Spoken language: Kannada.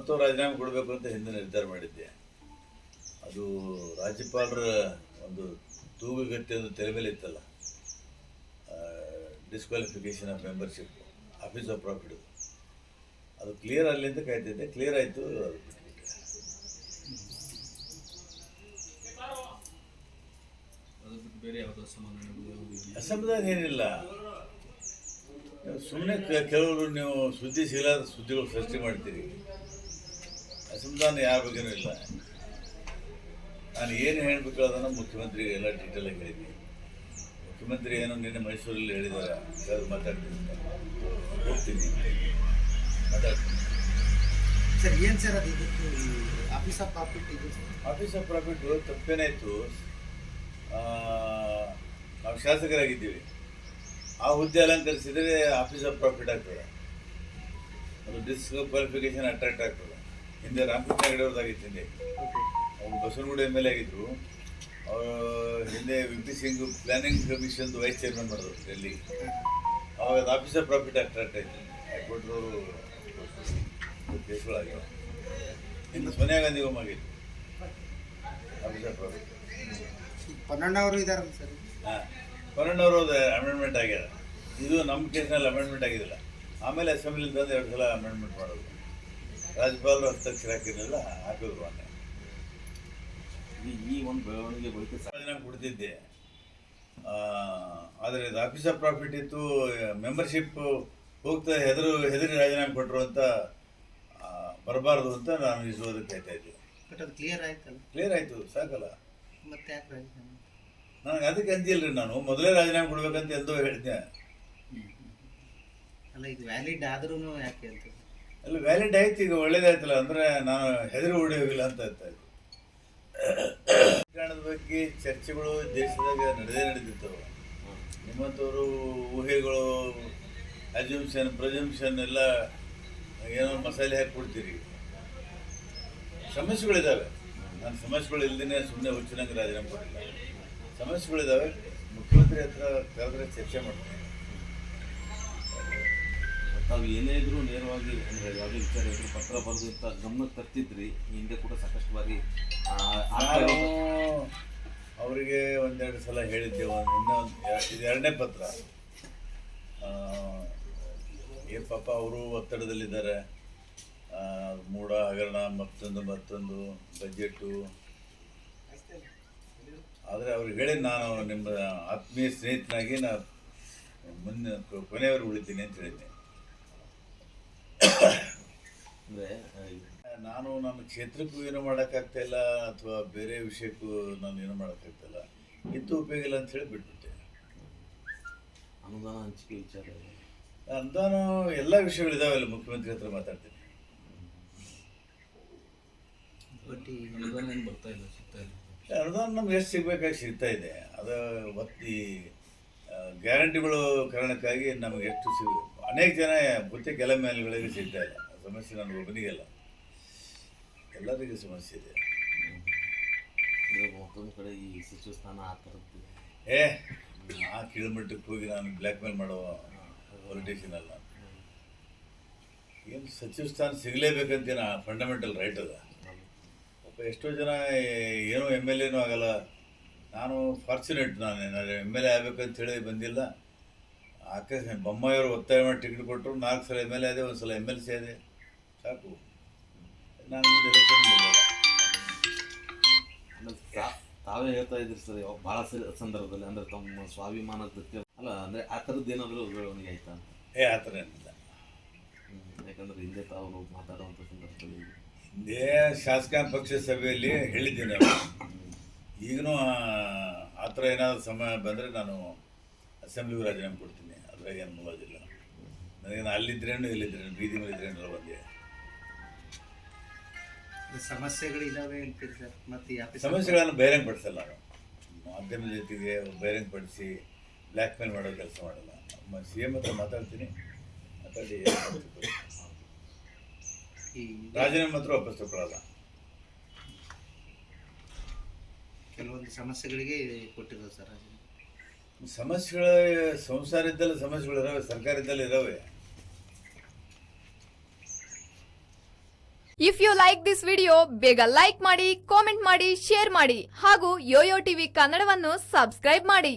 ನಿಮ್ಮಂಥವ್ರು ರಾಜೀನಾಮೆ ಕೊಡಬೇಕು ಅಂತ ಹಿಂದೆ ನಿರ್ಧಾರ ಮಾಡಿದ್ದೆ. ಅದು ರಾಜ್ಯಪಾಲರ ಒಂದು ತೂಗುಗತ್ತೆ ಒಂದು ತಲೆ ಮೇಲೆ ಇತ್ತಲ್ಲ, disqualification of membership office of profit, ಅದು ಕ್ಲಿಯರ್ ಆಗಲಿ ಅಂತ ಕಾಯ್ತಿದ್ದೆ. ಕ್ಲಿಯರ್ ಆಯಿತು, ಅದು ಬಿಟ್ಬಿಟ್ಟೆ. ಅಸಮಾಧಾನ ಏನಿಲ್ಲ. ಸುಮ್ಮನೆ ಕೆಲವರು ನೀವು ಸುದ್ದಿ ಸಿಗಲಾದ ಸುದ್ದಿಗಳು ಸೃಷ್ಟಿ ಮಾಡ್ತೀರಿ. ಅಸಮಾಧಾನ ಯಾರ ಬಗ್ಗೆನೂ ಇಲ್ಲ. ನಾನು ಏನು ಹೇಳಬೇಕು ಅದನ್ನು ಮುಖ್ಯಮಂತ್ರಿಗೆ ಎಲ್ಲ ಡೀಟೇಲಾಗಿ ಹೇಳಿದ್ದೀನಿ. ಮುಖ್ಯಮಂತ್ರಿ ಏನೋ ನಿನ್ನೆ ಮೈಸೂರಲ್ಲಿ ಹೇಳಿದ್ದಾರೆ, ಸರ್ ಮಾತಾಡ್ತೀನಿ, ಹೋಗ್ತೀನಿ, ಮಾತಾಡ್ತೀನಿ. ಸರ್ ಏನು ಸರ್ ಅದು ಆಫೀಸ್ ಆಫ್ ಪ್ರಾಫಿಟ್ ಇದು? ಆಫೀಸ್ ಆಫ್ ಪ್ರಾಫಿಟ್ಟು ತಪ್ಪೇನಾಯಿತು, ನಾವು ಶಾಸಕರಾಗಿದ್ದೀವಿ, ಆ ಹುದ್ದೆ ಅಲಂಕರಿಸಿದರೆ ಆಫೀಸ್ ಆಫ್ ಪ್ರಾಫಿಟ್ ಆಗ್ತದೆ, ಅದು ಡಿಸ್ಕ್ವಾಲಿಫಿಕೇಷನ್ ಅಟ್ರಾಕ್ಟ್ ಆಗ್ತದೆ. ಹಿಂದೆ ರಾಮಕೃಷ್ಣ ಹೆಗಡೆ ಅವ್ರದ್ದಾಗಿತ್ತು. ಹಿಂದೆ ಅವರು ಬಸವನಗುಡಿ MLA ಆಗಿದ್ದರು. ಅವರು ಹಿಂದೆ VP ಸಿಂಗ್ ಪ್ಲಾನಿಂಗ್ ಕಮಿಷನ್ದು ವೈಸ್ ಚೇರ್ಮನ್ ಮಾಡಿದ್ರು ಡೆಲ್ಲಿ. ಅವಾಗ ಅದು ಆಫೀಸ್ ಆಫ್ ಪ್ರಾಫಿಟ್ ಅಟ್ರಾಕ್ಟ್ ಆಯಿತು. ಹೈಕೋರ್ಟ್ರವರು ಕೇಸ್ಗಳಾಗಿವೆ. ಇನ್ನು ಸೋನಿಯಾ ಗಾಂಧಿ ಆಗಿತ್ತು ಆಫೀಸ್ ಆಫ್ ಪ್ರಾಫಿಟ್. ಪನ್ನಣ್ಣವರು ಇದಾರಲ್ಲ ಸರ್? ಹಾಂ, ಪನ್ನಣ್ಣವರು ಅಮೆಂಡ್ಮೆಂಟ್ ಆಗ್ಯದ. ಇದು ನಮ್ಮ ಕೇಸ್ನಲ್ಲಿ ಅಮೆಂಡ್ಮೆಂಟ್ ಆಗಿದ್ದಿಲ್ಲ. ಆಮೇಲೆ ಅಸೆಂಬ್ಲಿ ತಂದು 2 ಸಲ ಅಮೆಂಡ್ಮೆಂಟ್ ಮಾಡೋದು. ರಾಜ್ಯಪಾಲರು ಹಸ್ತಕ್ಷರ ಹಾಕಿರಲಿಲ್ಲ, ಹಾಕಿದ್ರು. ಮೊನ್ನೆ ಈ ಒಂದು ಬೆಳವಣಿಗೆ ಬಳಿಕ ರಾಜೀನಾಮೆ ಕೊಡ್ತಿದ್ದೆ. ಆದರೆ ಇದು ಆಫೀಸ್ ಆಫ್ ಪ್ರಾಫಿಟ್ ಇತ್ತು, ಮೆಂಬರ್ಶಿಪ್ ಹೋಗ್ತಾ ಹೆದರಿ ರಾಜೀನಾಮೆ ಕೊಟ್ಟರು ಅಂತ ಬರಬಾರ್ದು ಅಂತ ನಾನು ಇಸೋದಕ್ಕೆ ಕಾಯ್ತಾ ಇದ್ದೆ. ಬಟ್ ಅದು ಕ್ಲಿಯರ್ ಆಯ್ತಲ್ಲ? ಕ್ಲಿಯರ್ ಆಯಿತು, ಸಾಕಲ್ಲ. ಮತ್ತೆ ಯಾಕೆ ರಾಜೀನಾಮೆ? ನನಗೆ ಅದಕ್ಕೆ ಅಂದಿಲ್ಲ ರೀ. ನಾನು ಮೊದಲೇ ರಾಜೀನಾಮೆ ಕೊಡ್ಬೇಕಂತ ಎಂದೋ ಹೇಳಿದ್ದೆ. ಅಲ್ಲ, ಇದು ವ್ಯಾಲಿಡ್ ಆದ್ರೂ ಯಾಕೆ ಅಂತ? ಅಲ್ಲಿ ವ್ಯಾಲಿಡ್ ಆಯ್ತು, ಈಗ ಒಳ್ಳೇದಾಯ್ತಲ್ಲ. ಅಂದರೆ ನಾನು ಹೆದರಿ ಓಡಿ ಹೋಗಿಲ್ಲ ಅಂತ ಇತ್ತು. ರಾಜಕಾರಣದ ಬಗ್ಗೆ ಚರ್ಚೆಗಳು ದೇಶದಾಗ ನಡೆದಿರ್ತವೆ. ನಿಮ್ಮಂಥವರು ಊಹೆಗಳು, ಅಜ್ಯೂಮ್ಷನ್, ಪ್ರೆಜಂಪ್ಷನ್ ಎಲ್ಲ ಏನೋ ಮಸಾಲೆ ಹಾಕಿ ಕೊಡ್ತೀರಿ. ಸಮಸ್ಯೆಗಳಿದ್ದಾವೆ. ನಾನು ಸಮಸ್ಯೆಗಳು ಇಲ್ದೇ ಸುಮ್ಮನೆ ಹುಚ್ಚಿನಂಗೆ ರಾಜೀನಾಮೆ ಕೊಟ್ಟಿಲ್ಲ. ಸಮಸ್ಯೆಗಳಿದ್ದಾವೆ. ಮುಖ್ಯಮಂತ್ರಿ ಹತ್ರ ಕರೆದ್ರೆ ಚರ್ಚೆ ಮಾಡ್ತೀನಿ. ತಾವು ಏನೇ ಇದ್ರೂ ನೇರವಾಗಿ ಅಂದರೆ ಯಾವುದೇ ವಿಚಾರ ಇದ್ರೂ ಪತ್ರ ಬರೆದು ಅಂತ ಗಮನಕ್ಕೆ ತರ್ತಿದ್ರಿ. ಹಿಂದೆ ಕೂಡ ಸಾಕಷ್ಟು ಬಾರಿ ನಾನು ಅವರಿಗೆ 1-2 ಸಲ ಹೇಳಿದ್ದೆ. ಇದು 2ನೇ ಪತ್ರ. ಪಾಪ ಅವರು ಒತ್ತಡದಲ್ಲಿದ್ದಾರೆ. ಮೂಡ ಹಗರಣ, ಮತ್ತೊಂದು ಬಜೆಟು. ಆದರೆ ಅವ್ರಿಗೆ ಹೇಳಿ, ನಾನು ನಿಮ್ಮ ಆತ್ಮೀಯ ಸ್ನೇಹಿತನಾಗಿ ನಾನು ಕೊನೆಯವರು ಉಳಿತೀನಿ ಅಂತ ಹೇಳಿದ್ದೆ. ಅಂದರೆ ನಾನು ನನ್ನ ಕ್ಷೇತ್ರಕ್ಕೂ ಏನೂ ಮಾಡೋಕ್ಕಾಗ್ತಾಯಿಲ್ಲ, ಅಥವಾ ಬೇರೆ ವಿಷಯಕ್ಕೂ ನಾನು ಏನೂ ಮಾಡೋಕ್ಕಾಗ್ತಾಯಿಲ್ಲ, ಇತ್ತು ಉಪಯೋಗ ಇಲ್ಲ ಅಂತ ಹೇಳಿ ಬಿಟ್ಬಿಟ್ಟೆ. ಅನುದಾನ ಹಂಚಿಕೆ ವಿಚಾರ, ಅನುದಾನ ಎಲ್ಲ ವಿಷಯಗಳಿದಾವೆ. ಅಲ್ಲಿ ಮುಖ್ಯಮಂತ್ರಿ ಹತ್ರ ಮಾತಾಡ್ತೀನಿ. ಅನುದಾನ ಏನು ಬರ್ತಾ ಇಲ್ಲ, ಸಿಗ್ತಾ ಇಲ್ಲ. ಅನುದಾನ ನಮ್ಗೆ ಎಷ್ಟು ಸಿಗಬೇಕಾಗಿ ಸಿಗ್ತಾ ಇದೆ. ಅದು ಒತ್ತಿ ಗ್ಯಾರಂಟಿಗಳು ಕಾರಣಕ್ಕಾಗಿ ನಮಗೆ ಎಷ್ಟು ಅನೇಕ ಜನ ಬುತ್ತಿ ಕೆಲ ಮೇಲೆಗಳಿಗೆ ಸಿಗ್ತಾ ಇಲ್ಲ. ಸಮಸ್ಯೆ ನನಗೆ ಒಬ್ಬನಿಗೆಲ್ಲ, ಎಲ್ಲರಿಗೂ ಸಮಸ್ಯೆ ಇದೆ. ಮತ್ತೊಂದು ಕಡೆ ಈ ಸಚಿವ ಸ್ಥಾನ ಆ ಥರದ್ದು ಆ ಕಿಲೋಮೀಟ್ರಿಗೆ ಹೋಗಿ ನಾನು ಬ್ಲ್ಯಾಕ್ ಮೇಲ್ ಮಾಡೋ ಪೊಲಿಟಿಷಿಯನ್ ಅಲ್ಲ. ಏನು ಸಚಿವ ಸ್ಥಾನ ಸಿಗಲೇಬೇಕಂತೇನ ಫಂಡಮೆಂಟಲ್ ರೈಟ್ ಅದ. ಪಾಪ ಎಷ್ಟೋ ಜನ ಏನೋ MLA ಆಗಲ್ಲ. ನಾನು ಫಾರ್ಚುನೇಟ್, ನಾನು MLA ಆಗಬೇಕಂತ ಹೇಳಿ ಬಂದಿಲ್ಲ. ಬೊಮ್ಮಾಯಿಯವರು ಒತ್ತಾಯ ಮಾಡಿ ಟಿಕೆಟ್ ಕೊಟ್ಟರು. 4 ಸಲ MLA ಆದೆ, 1 ಸಲ MLC ಆದೆ, ಸಾಕು. ನಾನು ಮುಂದೆ ಎಲೆಕ್ಷನ್ ಬಂದಿಲ್ಲ. ತಾವೇ ಹೇಳ್ತಾ ಇದ್ರಿ ಸರ್ ಭಾಳ ಸಂದರ್ಭದಲ್ಲಿ, ಅಂದರೆ ತಮ್ಮ ಸ್ವಾಭಿಮಾನದ ಜೊತೆ ಅಲ್ಲ, ಅಂದರೆ ಆ ಥರದ್ದು ಏನಾದರೂ ಬೆಳವಣಿಗೆ ಆಯ್ತಾ ಅಂತ? ಆ ಥರ ಏನಿಲ್ಲ. ಯಾಕಂದರೆ ಹಿಂದೆ ತಾವು ಮಾತಾಡುವಂಥ ಸಂದರ್ಭದಲ್ಲಿ ಹಿಂದೆ ಶಾಸಕಾಂಗ ಪಕ್ಷ ಸಭೆಯಲ್ಲಿ ಹೇಳಿದ್ದೀನಿ. ಈಗಲೂ ಆ ಥರ ಏನಾದರೂ ಸಮಯ ಬಂದರೆ ನಾನು ಅಸೆಂಬ್ಲಿಗೂ ರಾಜೀನಾಮೆ ಕೊಡ್ತೀನಿ. ಅದ್ರಾಗ ಏನು ಮುಲಾಜಿಲ್ಲ. ನನಗೇನು ಅಲ್ಲಿದ್ರೇನು ಇಲ್ಲಿದ್ರೇನು, ಬೀದಿ ಮೇಲೆ ಇದ್ರೇನೆಲ್ಲ ಬಂದೆ. ಸಮಸ್ಯೆಗಳಿದ್ದಾವೆ ಅಂತೀರಿ ಸರ್? ಮತ್ತು ಸಮಸ್ಯೆಗಳನ್ನು ಬಹಿರಂಗ ಪಡಿಸಲ್ಲ. ನಾನು ಮಾಧ್ಯಮದ ಜೊತೆಗೆ ಬಹಿರಂಗ ಪಡಿಸಿ ಬ್ಲ್ಯಾಕ್ ಮೇಲ್ ಮಾಡೋ ಕೆಲಸ ಮಾಡಲ್ಲ. CM ಹತ್ರ ಮಾತಾಡ್ತೀನಿ, ಮಾತಾಡಿ ರಾಜೀನಾಮೆ ಮಾತ್ರ ವಾಪಸ್ ತಗೊಳ್ಳಲ್ಲ. ಕೆಲವೊಂದು ಸಮಸ್ಯೆಗಳಿಗೆ ಕೊಟ್ಟಿರೋದು ಸರ್. ಸಮಸ್ಯೆಗಳ ಸಂಸಾರ ಇದ್ದಲ್ಲಿ ಸಮಸ್ಯೆಗಳು ಇದ್ದಾವೆ, ಸರ್ಕಾರ ಇದ್ದಲ್ಲಿ ಇದ್ದಾವೆ. If you like this video ಬೇಗ ಲೈಕ್ ಮಾಡಿ, ಕಾಮೆಂಟ್ ಮಾಡಿ, ಶೇರ್ ಮಾಡಿ ಹಾಗೂ ಯೋಯೋ ಟಿವಿ ಕನ್ನಡವನ್ನು ಸಬ್ಸ್ಕ್ರೈಬ್ ಮಾಡಿ.